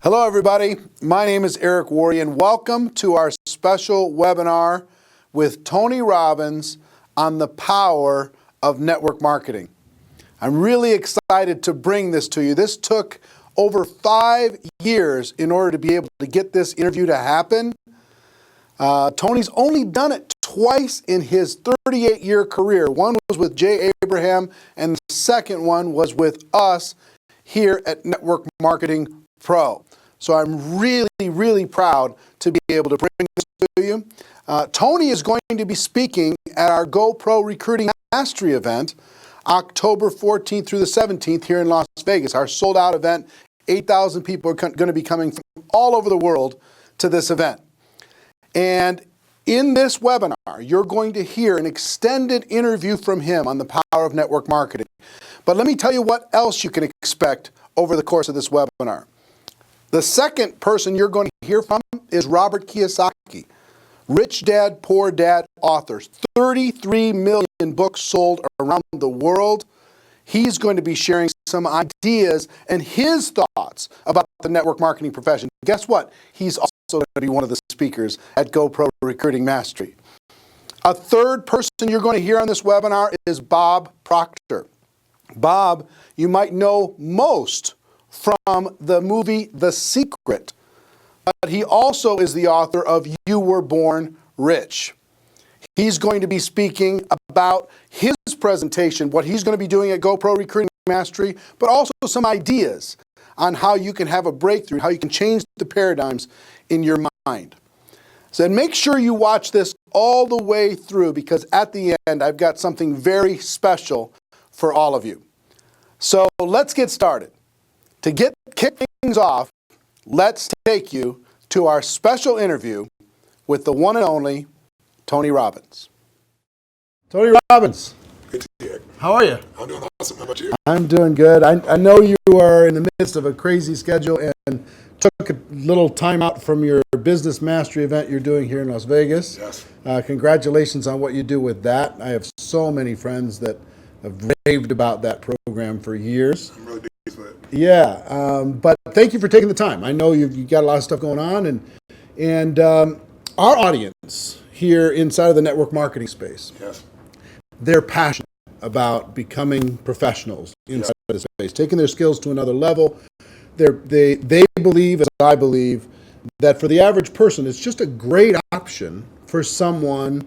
Hello everybody, my name is Eric Worre and welcome to our special webinar with Tony Robbins on the power of network marketing. I'm really excited to bring this to you. This took over 5 years in order to be able to get this interview to happen. Tony's only done it twice in his 38-year career. One was with Jay Abraham and the second one was with us here at Network Marketing Pro. So I'm really proud to be able to bring this to you. Tony is going to be speaking at our GoPro Recruiting Mastery event, October 14th through the 17th here in Las Vegas, our sold out event. 8,000 people are going to be coming from all over the world to this event. And in this webinar, you're going to hear an extended interview from him on the power of network marketing. But let me tell you what else you can expect over the course of this webinar. The second person you're going to hear from is Robert Kiyosaki, Rich Dad, Poor Dad author, 33 million books sold around the world. He's going to be sharing some ideas and his thoughts about the network marketing profession. Guess what? He's also going to be one of the speakers at GoPro Recruiting Mastery. A third person you're going to hear on this webinar is Bob Proctor. Bob, you might know most from the movie The Secret, but he also is the author of You Were Born Rich. He's going to be speaking about his presentation, what he's going to be doing at GoPro Recruiting Mastery, but also some ideas on how you can have a breakthrough, how you can change the paradigms in your mind. So make sure you watch this all the way through because at the end, I've got something very special for all of you. So let's get started. To kick things off, let's take you to our special interview with the one and only Tony Robbins. Tony Robbins. Good to see you. How are you? I'm doing awesome. How about you? I'm doing good. I know you are in the midst of a crazy schedule and took a little time out from your business mastery event you're doing here in Las Vegas. Yes. Congratulations on what you do with that. I have so many friends that have raved about that program for years. I'm really pleased with it. Yeah, but thank you for taking the time. I know you've got a lot of stuff going on, and our audience here inside of the network marketing space, Yes. they're passionate about becoming professionals inside of the space, taking their skills to another level. They believe, as I believe, that for the average person, it's just a great option for someone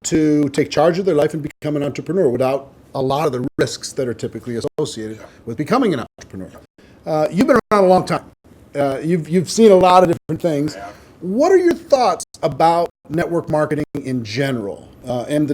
to take charge of their life and become an entrepreneur without a lot of the risks that are typically associated with becoming an entrepreneur. You've been around a long time. You've seen a lot of different things. What are your thoughts about network marketing in general? And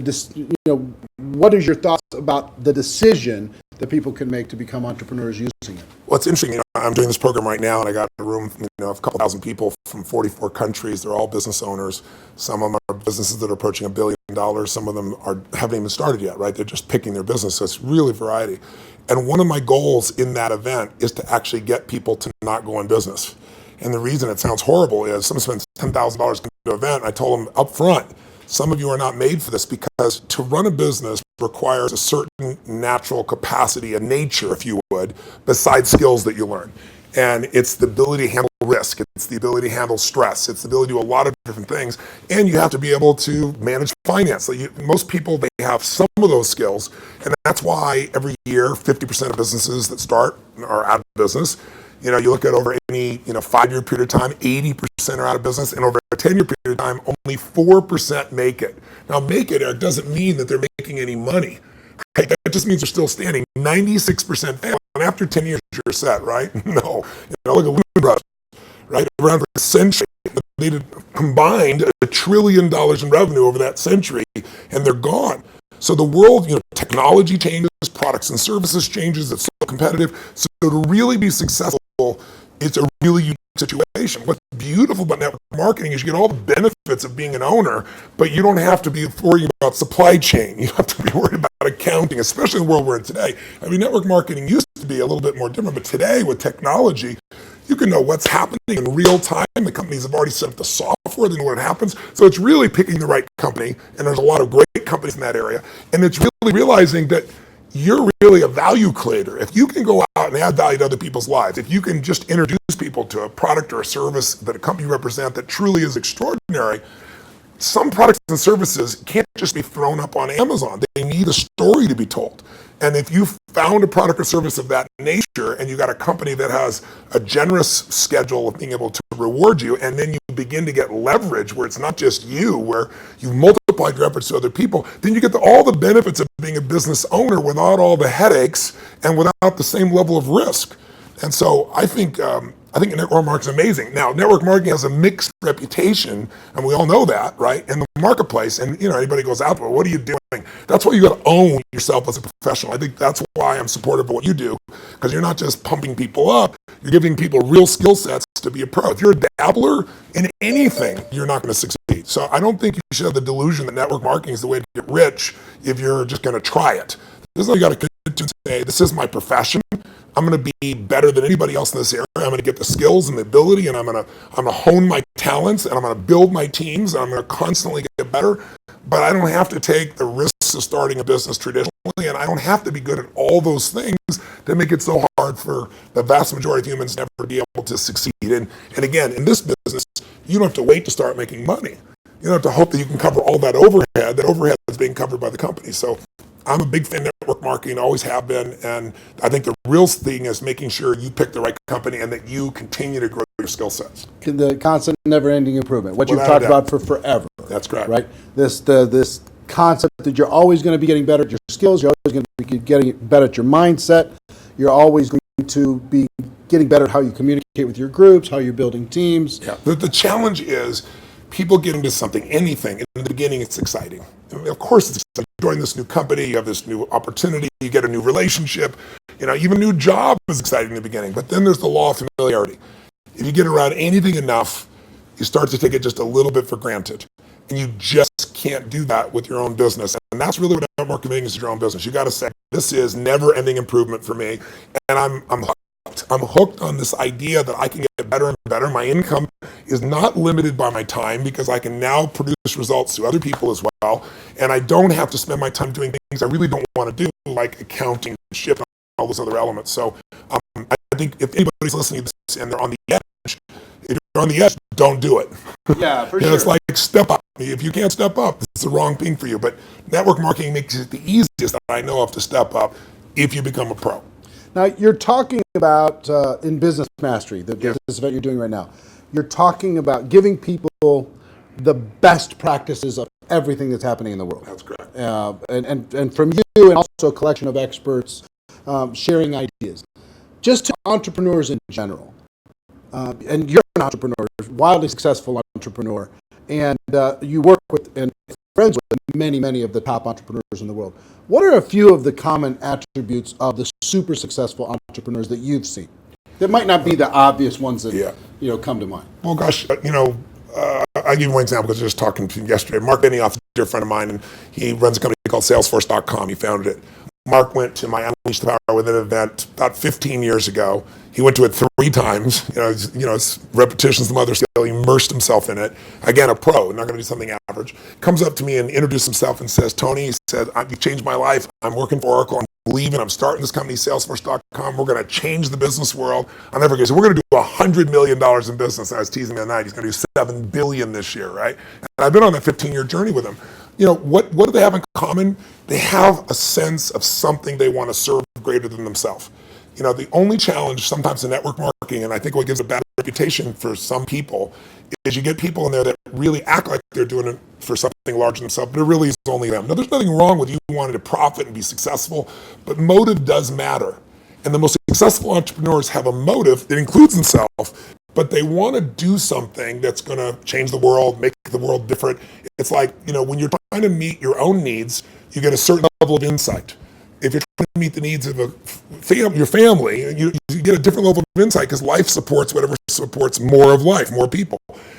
what is your thoughts about the decision that people can make to become entrepreneurs using it? Well, it's interesting. I'm doing this program right now, and I got a room, of a couple thousand people from 44 countries. They're all business owners. Some of them are businesses that are approaching $1 billion. Some of them haven't even started yet, right? They're just picking their business. So it's really variety. And one of my goals in that event is to actually get people to not go in business. And the reason it sounds horrible is someone spends $10,000 going to an event. I told them up front, some of you are not made for this because to run a business requires a certain natural capacity, a nature, if you would, besides skills that you learn. And it's the ability to handle risk. It's the ability to handle stress. It's the ability to do a lot of different things. And you have to be able to manage finance. Most people, they have some of those skills. And that's why every year, 50% of businesses that start are out of business. You look at over any 5-year period of time, 80% are out of business, and over a 10-year period of time, only 4% make it. Now, make it, Eric, doesn't mean that they're making any money. Right? That just means they're still standing. 96% fail, and after 10 years, you're set, right? No. Look at Lehman Brothers, right? Around for a century, they combined $1 trillion in revenue over that century, and they're gone. So the world, technology changes, products and services changes, it's so competitive. So to really be successful, it's a really unique situation. What's beautiful about network marketing is you get all the benefits of being an owner, but you don't have to be worried about supply chain. You don't have to be worried about accounting, especially in the world we're in today. Network marketing used to be a little bit more different, but today with technology, you can know what's happening in real time. The companies have already set up the software, they know what happens. So it's really picking the right company, and there's a lot of great companies in that area. And it's really realizing that you're really a value creator. If you can go out and add value to other people's lives, if you can just introduce people to a product or a service that a company represent that truly is extraordinary, some products and services can't just be thrown up on Amazon. They need a story to be told. And if you found a product or service of that nature and you got a company that has a generous schedule of being able to reward you, and then you begin to get leverage where it's not just you, where you've multiplied your efforts to other people, then you get all the benefits of being a business owner without all the headaches and without the same level of risk. And so I think network marketing is amazing. Now, network marketing has a mixed reputation, and we all know that, right? In the marketplace, and anybody goes out, well, what are you doing? That's why you got to own yourself as a professional. I think that's why I'm supportive of what you do, because you're not just pumping people up, you're giving people real skill sets to be a pro. If you're a dabbler in anything, you're not going to succeed. So I don't think you should have the delusion that network marketing is the way to get rich if you're just going to try it. This is how you got to commit to say, this is my profession. I'm going to be better than anybody else in this area. I'm going to get the skills and the ability, and I'm going to hone my talents, and I'm going to build my teams, and I'm going to constantly get better. But I don't have to take the risks of starting a business traditionally, and I don't have to be good at all those things that make it so hard for the vast majority of humans never to be able to succeed. And again, in this business, you don't have to wait to start making money. You don't have to hope that you can cover all that overhead. That overhead is being covered by the company. So I'm a big fan of network marketing, always have been, and I think the real thing is making sure you pick the right company and that you continue to grow your skill sets. The constant, never-ending improvement, what you've talked about for forever. That's correct. Right? This concept that you're always going to be getting better at your skills, you're always going to be getting better at your mindset, you're always going to be getting better at how you communicate with your groups, how you're building teams. Yeah. The challenge is people get into something, anything. In the beginning, it's exciting. I mean, of course, it's exciting. You join this new company, you have this new opportunity, you get a new relationship. Even a new job is exciting in the beginning. But then there's the law of familiarity. If you get around anything enough, you start to take it just a little bit for granted. And you just can't do that with your own business. And that's really what network marketing is, your own business. You got to say, this is never-ending improvement for me. And I'm hooked. I'm hooked on this idea that I can get better and better. My income is not limited by my time because I can now produce results to other people as well. And I don't have to spend my time doing things I really don't want to do, like accounting, shipping, all those other elements. So I think if anybody's listening to this and they're on the edge, if you're on the edge, don't do it. Yeah, for sure. It's like step up. If you can't step up, it's the wrong thing for you. But network marketing makes it the easiest that I know of to step up if you become a pro. Now, you're talking about, in Business Mastery, the business event you're doing right now, you're talking about giving people the best practices of everything that's happening in the world. That's correct. And from you, and also a collection of experts sharing ideas. Just to entrepreneurs in general, and you're an entrepreneur, wildly successful entrepreneur, and you work with and friends with many of the top entrepreneurs in the world. What are a few of the common attributes of the super successful entrepreneurs that you've seen? That might not be the obvious ones that come to mind. Well, gosh, I'll give you one example because I was just talking to him yesterday. Mark Benioff, a dear friend of mine, and he runs a company called Salesforce.com. He founded it. Mark went to my Unleash the Power Within event about 15 years ago. He went to it 3 times. It's repetition's the mother skill. He immersed himself in it. Again, a pro, not going to do something average. Comes up to me and introduces himself and says, Tony, he said, you changed my life. I'm working for Oracle. I'm leaving. I'm starting this company, Salesforce.com. We're going to change the business world. I'll never forget. So we're going to do $100 million in business. I was teasing him the other night. He's going to do $7 billion this year, right? And I've been on that 15-year journey with him. What do they have in common? They have a sense of something they want to serve greater than themselves. The only challenge sometimes in network marketing, and I think what gives a bad reputation for some people, is you get people in there that really act like they're doing it for something larger than themselves, but it really is only them. Now, there's nothing wrong with you wanting to profit and be successful, but motive does matter. And the most successful entrepreneurs have a motive that includes themselves, but they want to do something that's going to change the world, make the world different. It's like, when you're trying to meet your own needs, you get a certain level of insight. If you're trying to meet the needs of your family, you get a different level of insight because life supports whatever supports more of life, more people.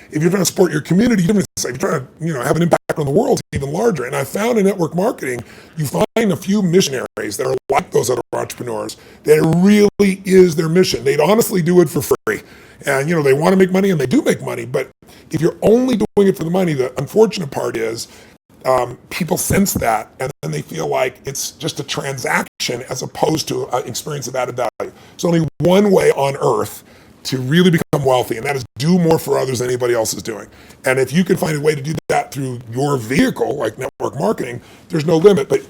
If you're trying to support your community, different insight. If you're trying to have an impact on the world, it's even larger. And I found in network marketing, you find a few missionaries that are like those other entrepreneurs, that it really is their mission. They'd honestly do it for free. And, they want to make money, and they do make money. But if you're only doing it for the money, the unfortunate part is people sense that, and then they feel like it's just a transaction as opposed to an experience of added value. There's only one way on earth to really become wealthy, and that is do more for others than anybody else is doing. And if you can find a way to do that through your vehicle, like network marketing, there's no limit. But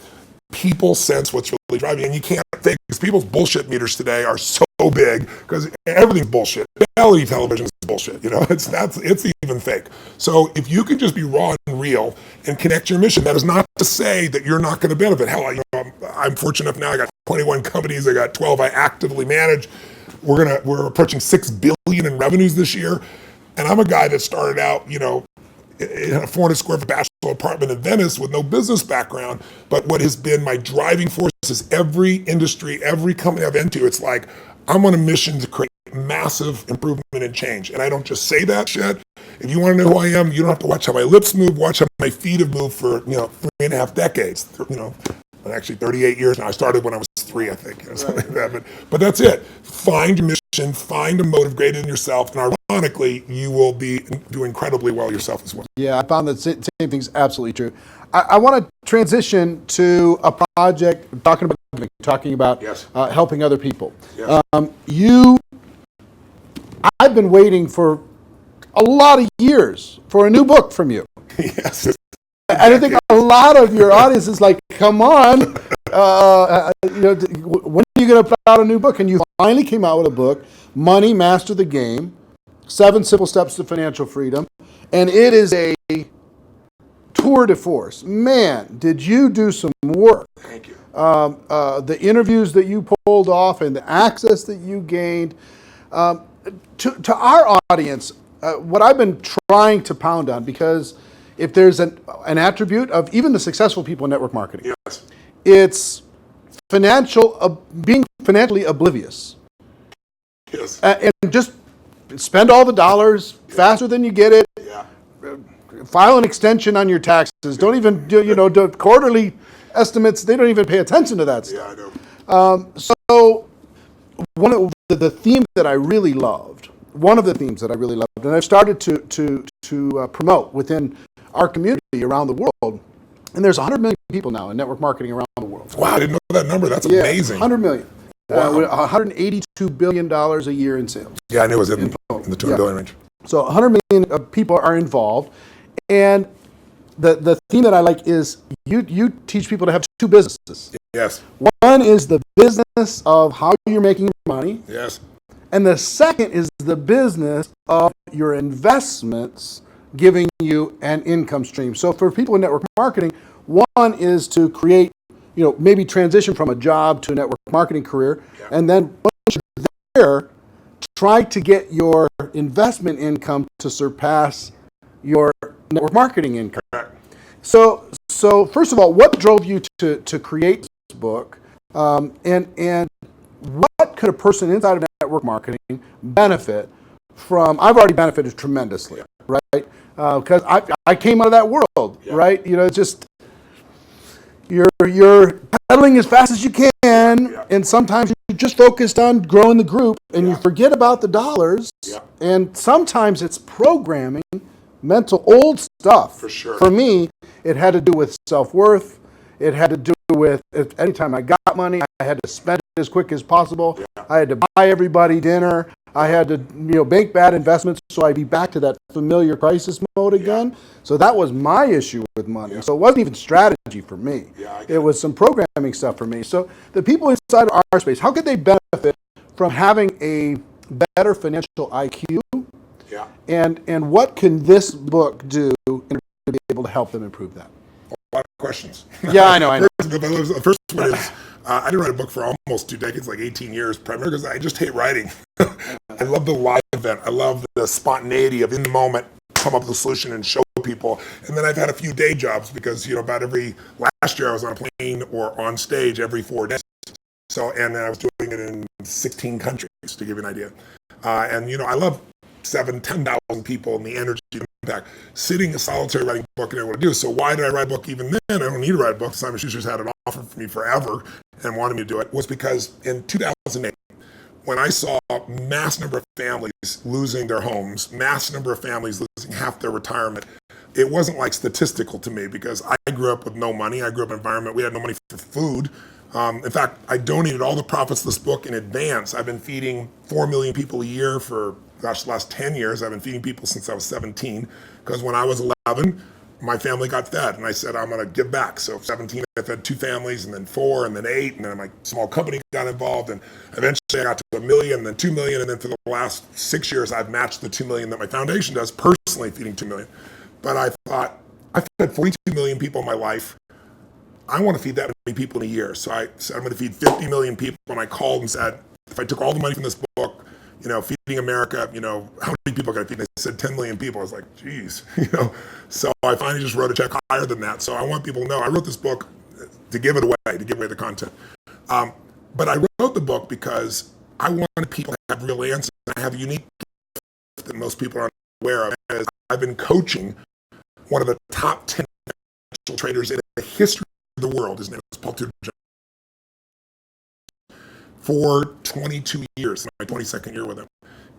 people sense what's really driving, and you can't fake, because people's bullshit meters today are so big because everything's bullshit. Reality television is bullshit. It's even fake. So if you can just be raw and real and connect your mission, that is not to say that you're not going to benefit. Hell, I'm fortunate enough now. I got 21 companies. I got 12 I actively manage. We're approaching $6 billion in revenues this year, and I'm a guy that started out, in a 400 square foot bachelor apartment in Venice with no business background. But what has been my driving force is every industry, every company I've into, it's like I'm on a mission to create massive improvement and change. And I don't just say that shit. If you want to know who I am, you don't have to watch how my lips move. Watch how my feet have moved for 3.5 decades. Actually 38 years now. I started when I was 3, I think, something like that. But that's it. Find your mission, find a motive greater than yourself, and ironically, you will do incredibly well yourself as well. Yeah, I found that same thing's absolutely true. I want to transition to a project talking about Yes. Helping other people. Yes. I've been waiting for a lot of years for a new book from you. Yes. I think a lot of your audience is like, come on, when are you going to put out a new book? And you finally came out with a book, Money, Master the Game, 7 Simple Steps to Financial Freedom. And it is a tour de force. Man, did you do some work. Thank you. The interviews that you pulled off and the access that you gained. To our audience, what I've been trying to pound on, because if there's an attribute of even the successful people in network marketing, Yes. it's being financially oblivious. Yes. And just spend all the dollars faster than you get it. Yeah. File an extension on your taxes. Don't even do quarterly estimates. They don't even pay attention to that stuff. Yeah, I know. So one of the theme that I really loved, and I've started to promote within our community around the world, and there's 100 million people now in network marketing around the world. Wow, I didn't know that number. That's amazing. 100 million. Wow. With $182 billion a year in sales. Yeah, I knew it was in the 200 billion range. So 100 million people are involved, and the theme that I like is you teach people to have 2 businesses. Yes. One is the business of how you're making money. Yes. And the second is the business of your investments giving you an income stream. So for people in network marketing, one is to create, maybe transition from a job to a network marketing career. Yeah. And then once you're there, try to get your investment income to surpass your network marketing income. Correct. So first of all, what drove you to create this book? And what could a person inside of network marketing benefit from? I've already benefited tremendously, right? Because I came out of that world, right? It's just you're pedaling as fast as you can, and sometimes you're just focused on growing the group, and you forget about the dollars. And sometimes it's programming, mental old stuff. For sure. For me, it had to do with self-worth. It had to do with anytime I got money, I had to spend it as quick as possible. I had to buy everybody dinner. I had to make bad investments so I'd be back to that familiar crisis mode again. So that was my issue with money. So it wasn't even strategy for me. It was some programming stuff for me. So the people inside of our space, how could they benefit from having a better financial IQ? And what can this book do in order to be able to help them improve that? A lot of questions. Yeah, I know. The first one is, I didn't write a book for almost 2 decades, like 18 years, primarily because I just hate writing. I love the live event. I love the spontaneity of in the moment, come up with a solution and show people. And then I've had a few day jobs because, last year I was on a plane or on stage every 4 days. And I was doing it in 16 countries, to give you an idea. I love 10,000 people and the energy and impact. Sitting a solitary writing a book and everyone to do. So why did I write a book even then? I don't need to write a book. Simon Schuster's had it offered for me forever and wanted me to do it. Was because in 2008, when I saw mass number of families losing their homes, mass number of families losing half their retirement, it wasn't like statistical to me because I grew up with no money. I grew up in an environment, we had no money for food. In fact, I donated all the profits of this book in advance. I've been feeding 4 million people a year for, gosh, the last 10 years. I've been feeding people since I was 17, because when I was 11, my family got fed, and I said, I'm gonna give back. So 17, I fed 2 families, and then 4, and then 8, and then my small company got involved, and eventually I got to 1 million, and then 2 million, and then for the last 6 years, I've matched the 2 million that my foundation does, personally feeding 2 million. But I thought, I fed 42 million people in my life. I want to feed that many people in a year. So I said, I'm going to feed 50 million people. And I called and said, if I took all the money from this book, feeding America, how many people can I feed? They said 10 million people. I was like, geez, So I finally just wrote a check higher than that. So I want people to know I wrote this book to give it away, to give away the content. But I wrote the book because I wanted people to have real answers. I have a unique gift that most people aren't aware of. As I've been coaching one of the top 10 financial traders in the history of the world. His name is Proctor, for 22 years, my 22nd year with him.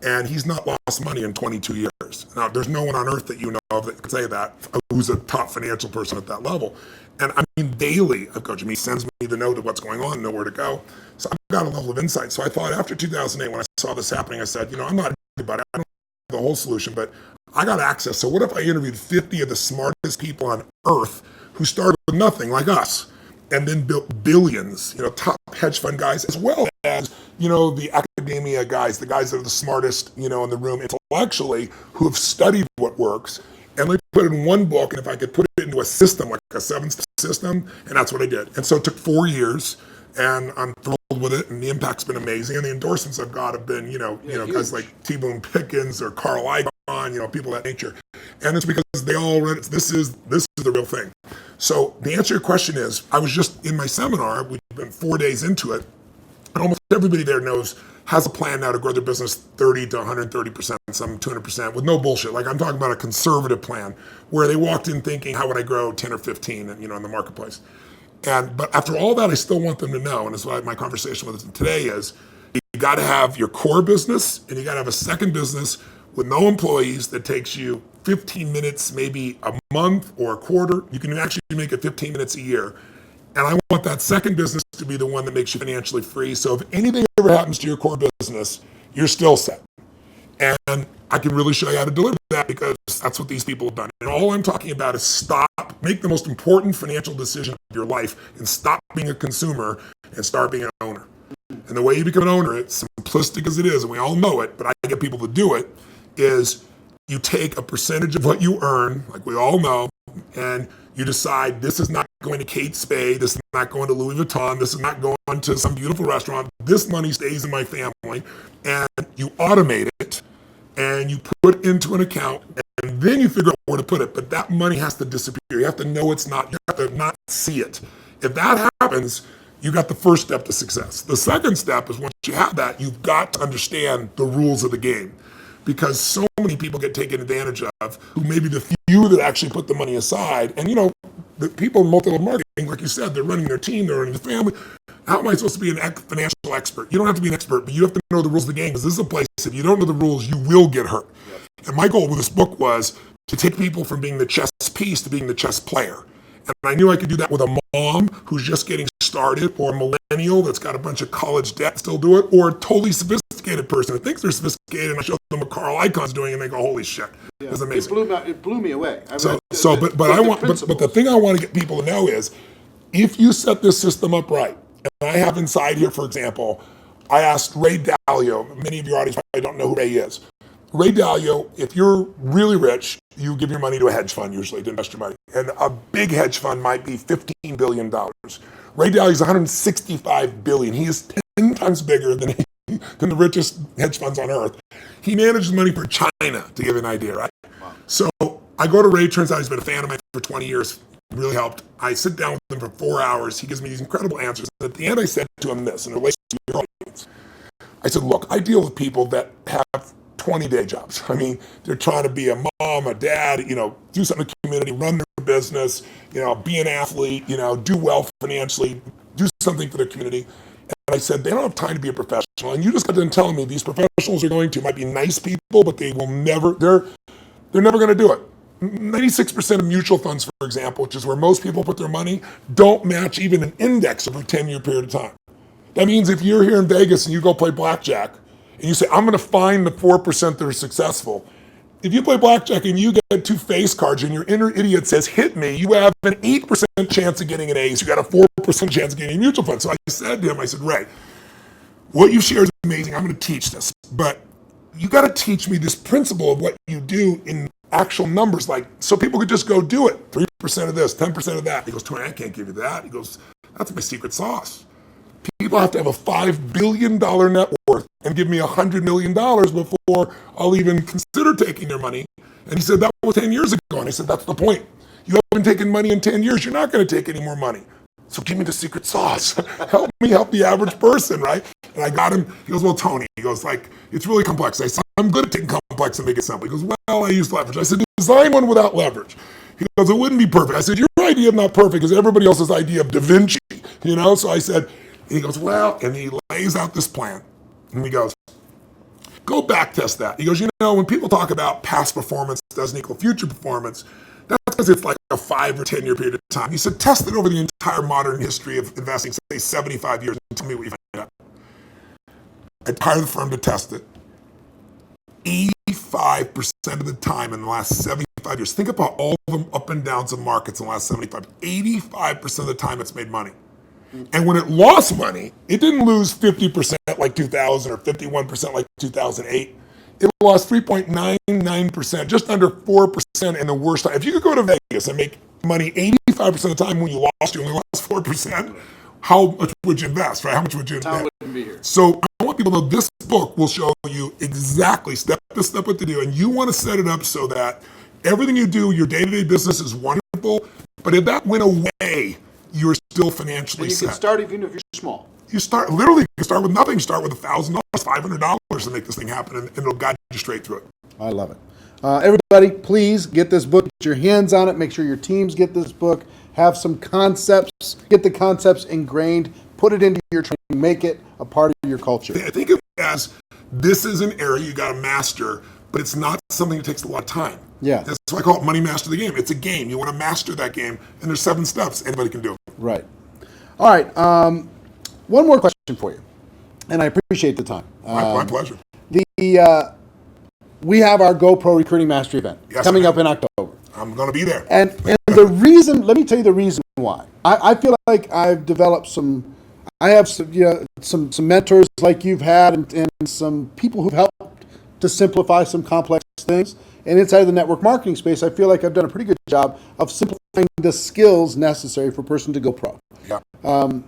And he's not lost money in 22 years. Now, there's no one on earth that you know of that could say that, who's a top financial person at that level. And I mean, daily, I coach him. He sends me the note of what's going on, know where to go. So I've got a level of insight. So I thought after 2008, when I saw this happening, I said, I'm not everybody. I don't have the whole solution, but I got access. So what if I interviewed 50 of the smartest people on earth who started with nothing like us and then built billions, top hedge fund guys, as well as, the academia guys, the guys that are the smartest, in the room intellectually, who have studied what works, and they put it in one book. And if I could put it into a system, like a 7-step system, and that's what I did. And so it took 4 years, and I'm thrilled with it, and the impact's been amazing. And the endorsements I've got have been, guys like T. Boone Pickens or Carl Icahn, people of that nature. And it's because they all read it. This is the real thing. So the answer to your question is, I was just in my seminar, we've been 4 days into it, and almost everybody there has a plan now to grow their business 30 to 130%, some 200%, with no bullshit. Like, I'm talking about a conservative plan where they walked in thinking, how would I grow 10 or 15, in the marketplace? But after all that, I still want them to know, and that's why my conversation with them today is, you got to have your core business, and you got to have a second business with no employees that takes you 15 minutes, maybe a month or a quarter. You can actually make it 15 minutes a year. And I want that second business to be the one that makes you financially free. So if anything ever happens to your core business, you're still set. And I can really show you how to deliver that, because that's what these people have done. And all I'm talking about is make the most important financial decision of your life, and stop being a consumer and start being an owner. And the way you become an owner, it's simplistic as it is, and we all know it, but I get people to do it, is you take a percentage of what you earn, like we all know, and you decide, this is not going to Kate Spade, this is not going to Louis Vuitton, this is not going to some beautiful restaurant, this money stays in my family, and you automate it, and you put it into an account, and then you figure out where to put it. But that money has to disappear. You have to know it's not, you have to not see it. If that happens, you got the first step to success. The second step is, once you have that, you've got to understand the rules of the game. Because so many people get taken advantage of, who may be the few that actually put the money aside. And the people in multi-level marketing, like you said, they're running their team, they're running the family. How am I supposed to be a financial expert? You don't have to be an expert, but you have to know the rules of the game, because this is a place, if you don't know the rules, you will get hurt. Yep. And my goal with this book was to take people from being the chess piece to being the chess player. And I knew I could do that with a mom who's just getting started, or a millennial that's got a bunch of college debt, still do it, or a totally sophisticated person that thinks they're sophisticated, and I show them what Carl Icahn's doing, and they go, holy shit, it's amazing. It blew me away. But the thing I want to get people to know is, if you set this system up right, and I have inside here, for example, I asked Ray Dalio, many of your audience probably don't know who Ray is. Ray Dalio, if you're really rich, you give your money to a hedge fund usually to invest your money. And a big hedge fund might be $15 billion. Ray Dalio is $165 billion. He is 10 times bigger than the richest hedge funds on earth. He manages money for China, to give you an idea, right? Wow. So I go to Ray, turns out he's been a fan of mine for 20 years, really helped. I sit down with him for 4 hours. He gives me these incredible answers. And at the end, I said to him this, in relation to your audience. I said, look, I deal with people that have 20-day jobs. I mean, they're trying to be a mom, a dad, do something in the community, run their business, be an athlete, do well financially, do something for their community. And I said, they don't have time to be a professional. And you just got done telling me these professionals might be nice people, but they will never, they're never going to do it. 96% of mutual funds, for example, which is where most people put their money, don't match even an index over a 10-year period of time. That means if you're here in Vegas and you go play blackjack and you say, I'm going to find the 4% that are successful, if you play blackjack and you get 2 face cards and your inner idiot says, hit me, you have an 8% chance of getting an ace. You got a 4% chance of getting a mutual fund. So I said to him, I said, Ray, what you shared is amazing. I'm going to teach this, but you got to teach me this principle of what you do in actual numbers, like so people could just go do it. 3% of this, 10% of that. He goes, Tony, I can't give you that. He goes, that's my secret sauce. People have to have a $5 billion net worth and give me $100 million before I'll even consider taking their money. And he said, that was 10 years ago. And I said, that's the point. You haven't taken money in 10 years. You're not going to take any more money. So give me the secret sauce. Help me help the average person, right? And I got him. He goes, well, Tony, he goes, like, it's really complex. I said, I'm good at taking complex and make it simple. He goes, well, I use leverage. I said, design one without leverage. He goes, it wouldn't be perfect. I said, your idea is not perfect because everybody else's idea of Da Vinci, you know? So I said, and he goes, well, and he lays out this plan. And he goes, go back test that. He goes, you know, when people talk about past performance doesn't equal future performance, that's because it's like a 5 or 10 year period of time. He said, test it over the entire modern history of investing, say 75 years, and tell me what you find out. I'd hire the firm to test it. 85% of the time in the last 75 years, think about all the up and downs of markets in the last 85% of the time it's made money. And when it lost money, it didn't lose 50% like 2000 or 51% like 2008. It lost 3.99%, just under 4% in the worst time. If you could go to Vegas and make money 85% of the time when you only lost 4%, how much would you invest, right? How much would you invest? Wouldn't be here. So I want people to know this book will show you exactly step by step what to do. And you want to set it up so that everything you do, your day-to-day business is wonderful, but if that went away, you're still financially set. You can start even if you're small. You start with nothing. You start with $1,000, $500 to make this thing happen, and it'll guide you straight through it. I love it. Everybody, please get this book, get your hands on it, make sure your teams get this book, have some concepts, get the concepts ingrained, put it into your training, make it a part of your culture. I think of it as this is an area you got to master, but it's not something that takes a lot of time. Yeah. That's why I call it money master the game. It's a game. You want to master that game, and there's 7 steps anybody can do. Right. All right. One more question for you, and I appreciate the time. My pleasure. We have our GoPro Recruiting Mastery event coming up in October. I'm going to be there. And the reason, let me tell you the reason why. I feel like I've developed some mentors like you've had and some people who've helped to simplify some complex things. And inside of the network marketing space, I feel like I've done a pretty good job of simplifying the skills necessary for a person to go pro. Yeah. And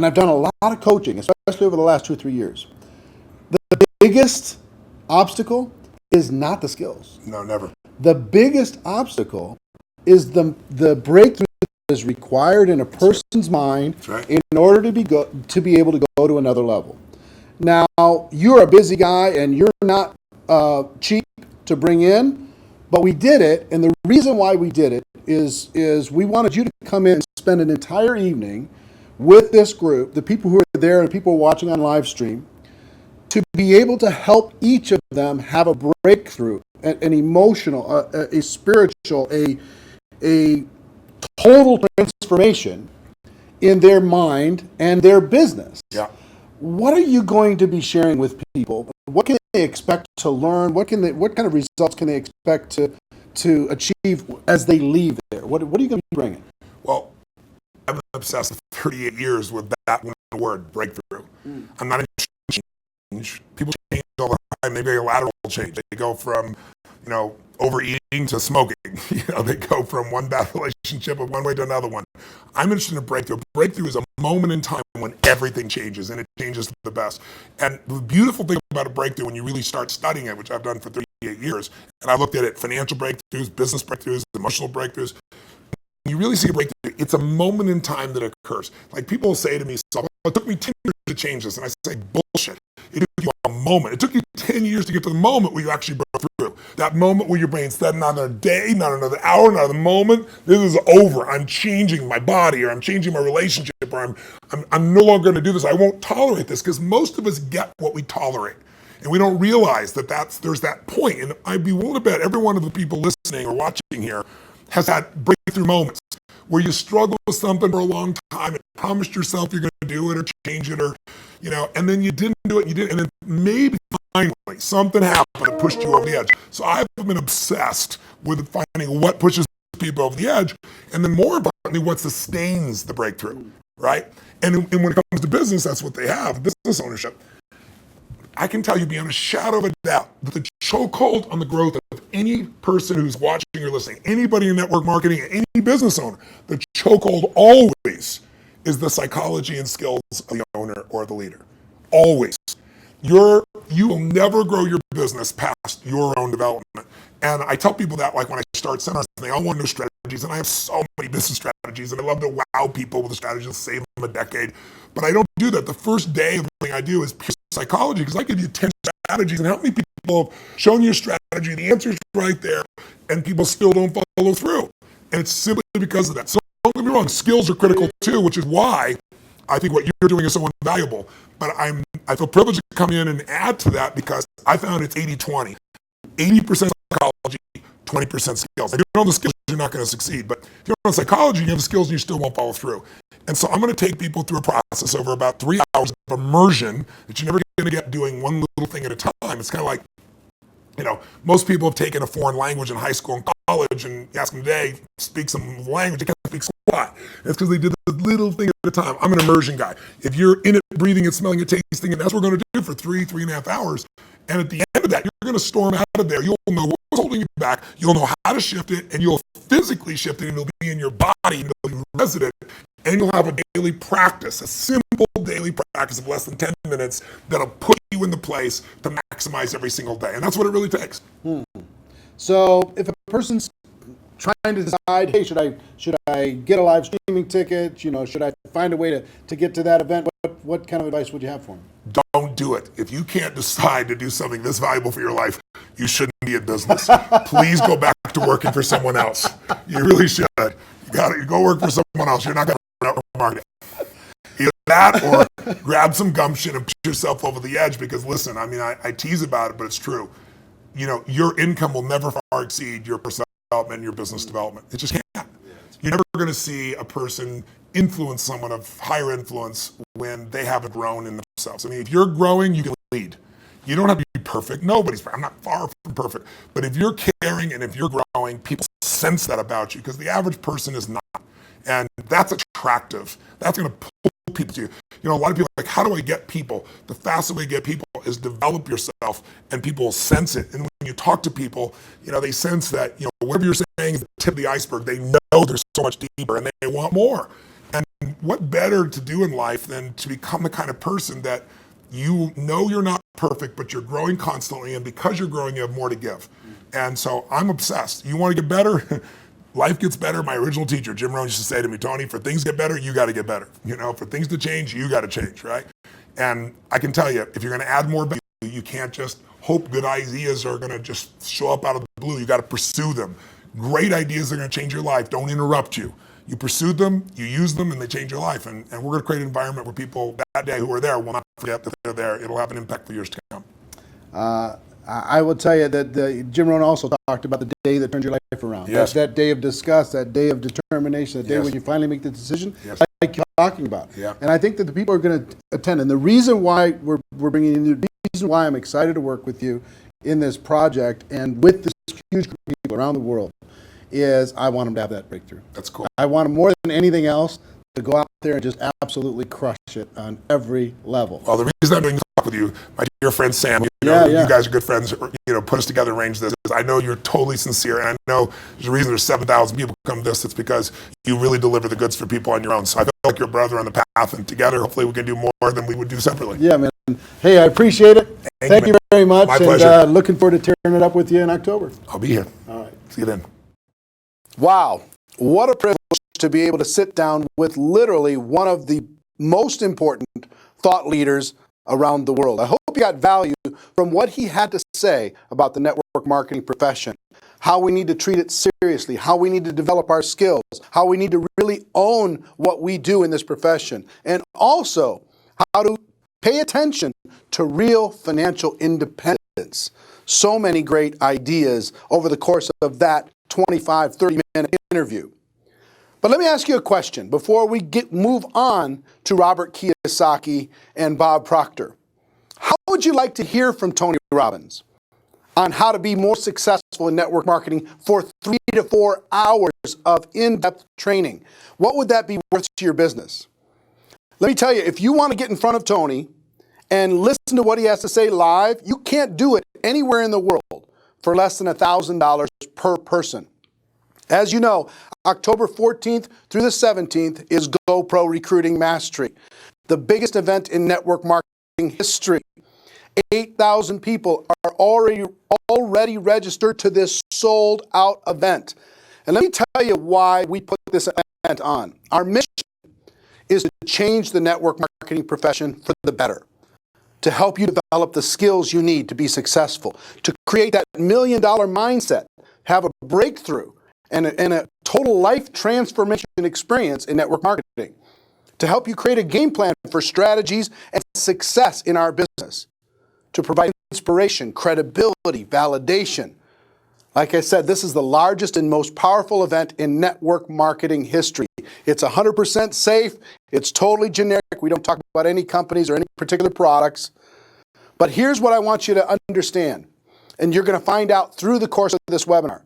I've done a lot of coaching, especially over the last 2 or 3 years. The biggest obstacle is not the skills. No, never. The biggest obstacle is the breakthrough that is required in a person's mind in order to be able to go to another level. Now, you're a busy guy and you're not cheap to bring in, but we did it, and the reason why we did it is we wanted you to come in and spend an entire evening with this group, the people who are there and people watching on live stream, to be able to help each of them have a breakthrough, an emotional, a spiritual, a total transformation in their mind and their business. Yeah. What are you going to be sharing with people? What can they expect to learn? What kind of results can they expect to achieve as they leave there? What are you going to be bringing? Well, I've been obsessed for 38 years with that one word, breakthrough. I'm not interested in change. People change all the time. They make a lateral change. They go from, overeating to smoking. They go from one bad relationship of one way to another one. I'm interested in a breakthrough. Breakthrough is a moment in time when everything changes, and it changes for the best. And the beautiful thing about a breakthrough, when you really start studying it, which I've done for 38 years, and I looked at it, financial breakthroughs, business breakthroughs, emotional breakthroughs, when you really see a breakthrough, it's a moment in time that occurs. Like people say to me, so it took me 10 years to change this, and I say, bullshit. It took you a moment. It took you 10 years to get to the moment where you actually broke through. That moment where your brain said, not another day, not another hour, not another moment. This is over. I'm changing my body, or I'm changing my relationship, or I'm no longer going to do this. I won't tolerate this, because most of us get what we tolerate. And we don't realize that there's that point. And I'd be willing to bet every one of the people listening or watching here has had breakthrough moments where you struggled with something for a long time and promised yourself you're going to do it or change it or, and then you didn't do it, and then maybe finally something happened that pushed you over the edge. So I've been obsessed with finding what pushes people over the edge, and then more importantly, what sustains the breakthrough, right? And when it comes to business, that's what they have, business ownership. I can tell you beyond a shadow of a doubt that the chokehold on the growth of any person who's watching or listening, anybody in network marketing, any business owner, the chokehold always is the psychology and skills of the owner or the leader. Always. You will never grow your business past your own development. And I tell people that, like when I start seminars, they all want new strategies, and I have so many business strategies, and I love to wow people with the strategies, save them a decade. But I don't do that. The first day of everything I do is pure psychology, because I give you 10 strategies, and how many people have shown you a strategy, the answer's right there, and people still don't follow through. And it's simply because of that. So don't get me wrong, skills are critical too, which is why I think what you're doing is so invaluable. But I feel privileged to come in and add to that, because I found it's 80-20. 80% psychology, 20% skills. If you don't have the skills, you're not going to succeed. But if you don't have psychology, you have the skills and you still won't follow through. And so I'm going to take people through a process over about 3 hours of immersion that you're never going to get doing one little thing at a time. It's kind of like, most people have taken a foreign language in high school and college, and you ask them today, speak some language, they can't speak squat. It's because they did the little thing at a time. I'm an immersion guy. If you're in it, breathing it, smelling it, tasting it, that's what we're going to do for 3.5 hours. And at the end of that, you're going to storm out of there. You'll know what's holding you back. You'll know how to shift it, and you'll physically shift it, and it'll be in your body, and it'll be resident. And you'll have a daily practice, a simple daily practice of less than 10 minutes that'll put you in the place to maximize every single day. And that's what it really takes. So if a person's trying to decide, hey, should I get a live streaming ticket? Should I find a way to get to that event? What kind of advice would you have for them? Don't do it. If you can't decide to do something this valuable for your life, you shouldn't be in business. Please go back to working for someone else. You really should. You go work for someone else. You're not going to market it. Either that or grab some gumption and push yourself over the edge, because listen, I tease about it, but it's true. Your income will never far exceed your personal development and your business development. It just can't. You're never going to see a person influence someone of higher influence when they haven't grown in themselves. If you're growing, you can lead. You don't have to be perfect. Nobody's perfect. I'm not far from perfect. But if you're caring and if you're growing, people sense that about you, because the average person is not. And that's attractive. That's going to pull people to you. A lot of people are like, how do I get people? The fastest way to get people is develop yourself, and people will sense it. And when you talk to people, they sense that, whatever you're saying is the tip of the iceberg. They know there's so much deeper, and they want more. And what better to do in life than to become the kind of person that you're not perfect, but you're growing constantly, and because you're growing, you have more to give. And so I'm obsessed. You want to get better? Life gets better. My original teacher, Jim Rohn, used to say to me, Tony, for things to get better, you got to get better. For things to change, you got to change, right? And I can tell you, if you're going to add more value, you can't just hope good ideas are going to just show up out of the blue. You got to pursue them. Great ideas are going to change your life. Don't interrupt you. You pursue them, you use them, and they change your life. And we're going to create an environment where people that day who are there will not forget that they're there. It'll have an impact for years to come. I will tell you that Jim Rohn also talked about the day that turns your life around. Yes. That day of disgust, that day of determination, that day when you finally make the decision, like you're talking about. Yeah. And I think that the people are going to attend. And the reason why we're bringing in you, the reason why I'm excited to work with you in this project and with this huge group of people around the world is I want them to have that breakthrough. That's cool. I want them more than anything else to go out there and just absolutely crush it on every level. Well, the reason I'm doing this talk with you, my dear friend Sam, you guys are good friends, put us together and arrange this. I know you're totally sincere, and I know there's a reason there's 7,000 people come to this. It's because you really deliver the goods for people on your own. So I feel like you're a brother on the path, and together, hopefully we can do more than we would do separately. Yeah, man. Hey, I appreciate it. Thank you very much. My pleasure. Looking forward to tearing it up with you in October. I'll be here. All right. See you then. Wow. What a privilege to be able to sit down with literally one of the most important thought leaders around the world. I hope you got value from what he had to say about the network marketing profession, how we need to treat it seriously, how we need to develop our skills, how we need to really own what we do in this profession, and also how to Pay attention to real financial independence. So many great ideas over the course of that 25, 30-minute interview. But let me ask you a question before we move on to Robert Kiyosaki and Bob Proctor. How would you like to hear from Tony Robbins on how to be more successful in network marketing for 3 to 4 hours of in-depth training? What would that be worth to your business? Let me tell you, if you want to get in front of Tony and listen to what he has to say live, you can't do it anywhere in the world for less than $1,000 per person. As you know, October 14th through the 17th is GoPro Recruiting Mastery, the biggest event in network marketing history. 8,000 people are already registered to this sold-out event. And let me tell you why we put this event on. Our mission is to change the network marketing profession for the better, to help you develop the skills you need to be successful, to create that $1 million mindset, have a breakthrough, and a total life transformation experience in network marketing, to help you create a game plan for strategies and success in our business, to provide inspiration, credibility, validation. Like I said, this is the largest and most powerful event in network marketing history. It's 100% safe. It's totally generic. We don't talk about any companies or any particular products. But here's what I want you to understand, and you're going to find out through the course of this webinar.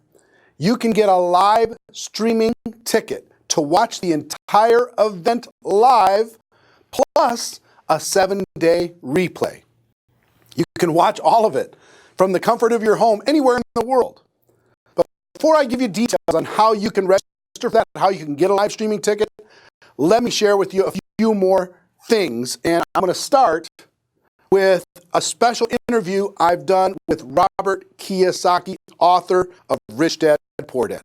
You can get a live streaming ticket to watch the entire event live, plus a 7-day replay. You can watch all of it from the comfort of your home anywhere in the world. But before I give you details on how you can register for that, how you can get a live streaming ticket, let me share with you a few more things. And I'm going to start with a special interview I've done with Robert Kiyosaki, author of Rich Dad, Poor Dad.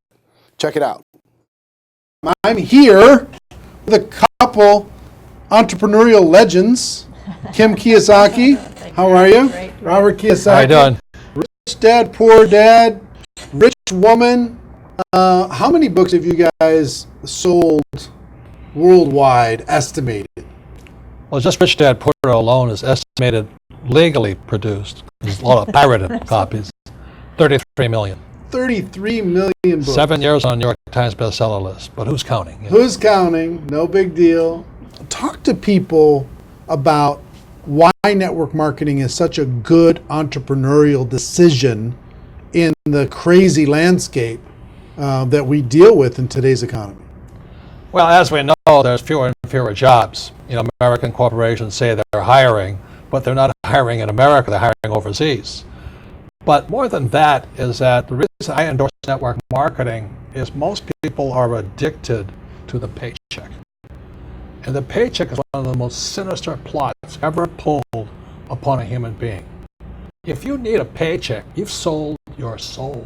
Check it out. I'm here with a couple entrepreneurial legends. Kim Kiyosaki, how are you? Great. Robert Kiyosaki. How you doing? Rich Dad, Poor Dad, Rich Woman. How many books have you guys sold worldwide, estimated? Well, just Rich Dad Poor Dad alone is estimated, legally produced, there's a lot of pirated copies, 33 million. 33 million books. 7 years on New York Times bestseller list, but who's counting? You know? Who's counting? No big deal. Talk to people about why network marketing is such a good entrepreneurial decision in the crazy landscape that we deal with in today's economy. Well, as we know, there's fewer and fewer jobs. You know, American corporations say they're hiring, but they're not hiring in America, they're hiring overseas. But more than that is that the reason I endorse network marketing is most people are addicted to the paycheck. And the paycheck is one of the most sinister plots ever pulled upon a human being. If you need a paycheck, you've sold your soul.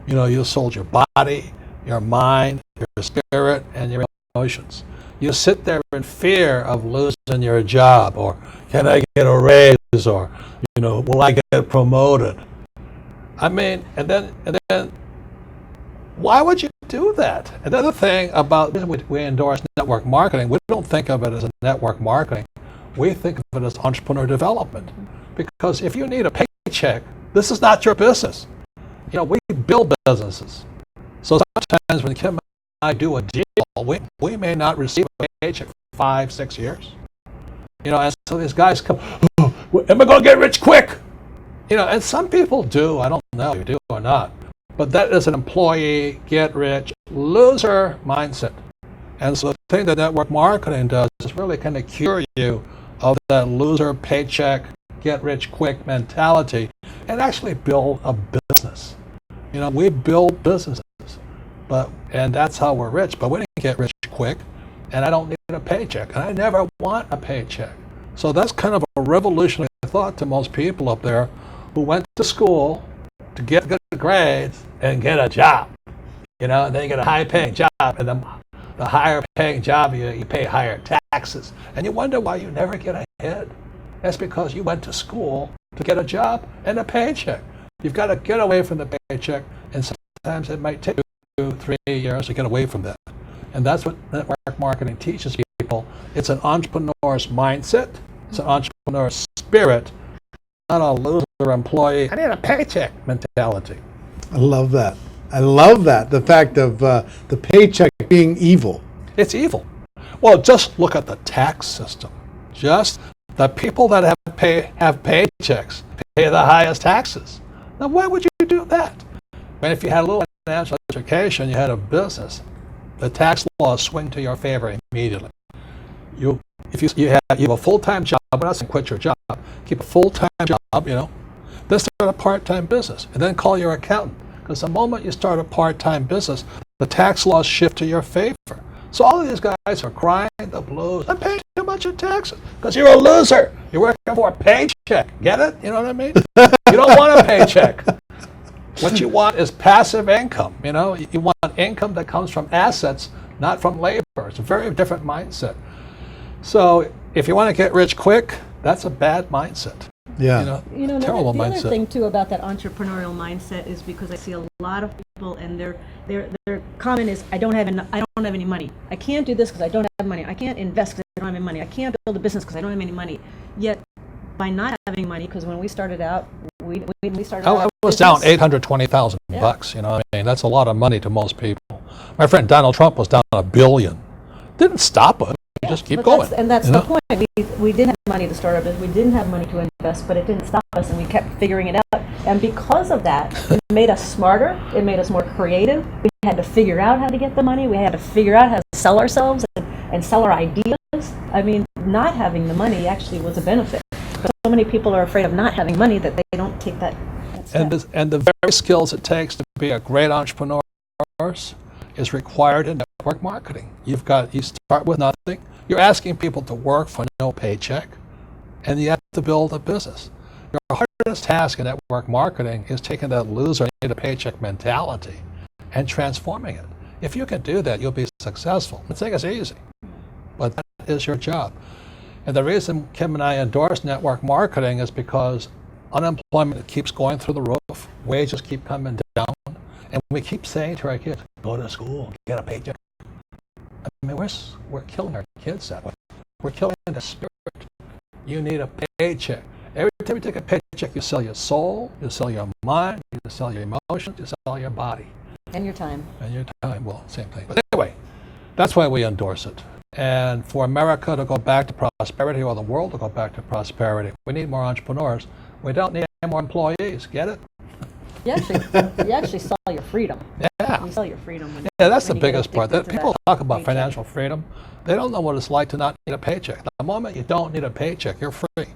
You know, you've sold your body, your mind, your spirit, and your emotions. You sit there in fear of losing your job, or can I get a raise, or, you know, will I get promoted? I mean, and then why would you do that? Another thing about we endorse network marketing, we don't think of it as a network marketing. We think of it as entrepreneur development. Because if you need a paycheck, this is not your business. You know, we build businesses. So sometimes when Kim and I do a deal, we may not receive a paycheck for 5-6 years. You know, and so these guys come, oh, am I going to get rich quick? You know, and some people do. I don't know if you do or not. But that is an employee, get rich, loser mindset. And so the thing that network marketing does is really kind of cure you of that loser paycheck, get rich quick mentality, and actually build a business. You know, we build businesses, and that's how we're rich. But we didn't get rich quick, and I don't need a paycheck, and I never want a paycheck. So that's kind of a revolutionary thought to most people up there who went to school to get good grades and get a job. You know, and then you get a high-paying job, and the higher-paying job, you pay higher taxes, and you wonder why you never get ahead. That's because you went to school to get a job and a paycheck. You've got to get away from the paycheck, and sometimes it might take 2-3 years to get away from that. And that's what network marketing teaches people. It's an entrepreneur's mindset. It's an entrepreneur spirit, not a loser employee. I need a paycheck mentality. I love that. I love that. The fact of the paycheck being evil. It's evil. Well, just look at the tax system. Just the people that have paychecks pay the highest taxes. Now, why would you do that? I mean, if you had a little financial education, you had a business, the tax laws swing to your favor immediately. If you have a full-time job, we're not saying quit your job, keep a full-time job, then start a part-time business, and then call your accountant. Because the moment you start a part-time business, the tax laws shift to your favor. So all of these guys are crying the blues. I'm paying too much in taxes because you're a loser. You're working for a paycheck. Get it? You know what I mean? You don't want a paycheck. What you want is passive income. You want income that comes from assets, not from labor. It's a very different mindset. So if you want to get rich quick, that's a bad mindset. Yeah. Terrible the mindset. other thing too about that entrepreneurial mindset is because I see a lot of people and their comment is I don't have any money. I can't do this because I don't have money. I can't invest because I don't have any money. I can't build a business because I don't have any money. Yet by not having money, because when we started out, we started out. I was down $820,000. That's a lot of money to most people. My friend Donald Trump was down $1 billion. Didn't stop us. Just keep going. That's the point. We didn't have money to start our business. We didn't have money to invest, but it didn't stop us, and we kept figuring it out. And because of that, it made us smarter. It made us more creative. We had to figure out how to get the money. We had to figure out how to sell ourselves and sell our ideas. I mean, not having the money actually was a benefit. But so many people are afraid of not having money that they don't take that step. And the very skills it takes to be a great entrepreneur is required in network marketing. You start with nothing. You're asking people to work for no paycheck, and you have to build a business. Your hardest task in network marketing is taking that loser need a paycheck mentality and transforming it. If you can do that, you'll be successful. I think it's easy, but that is your job. And the reason Kim and I endorse network marketing is because unemployment keeps going through the roof, wages keep coming down, and we keep saying to our kids, go to school, get a paycheck. I mean, we're killing our kids that way. We're killing the spirit. You need a paycheck. Every time you take a paycheck, you sell your soul, you sell your mind, you sell your emotions, you sell your body. And your time. Well, same thing. But anyway, that's why we endorse it. And for America to go back to prosperity, or the world to go back to prosperity, we need more entrepreneurs. We don't need any more employees. Get it? You actually sell your freedom. Yeah. You sell your freedom. That's the biggest part. That people talk about financial freedom. They don't know what it's like to not need a paycheck. The moment you don't need a paycheck, you're free.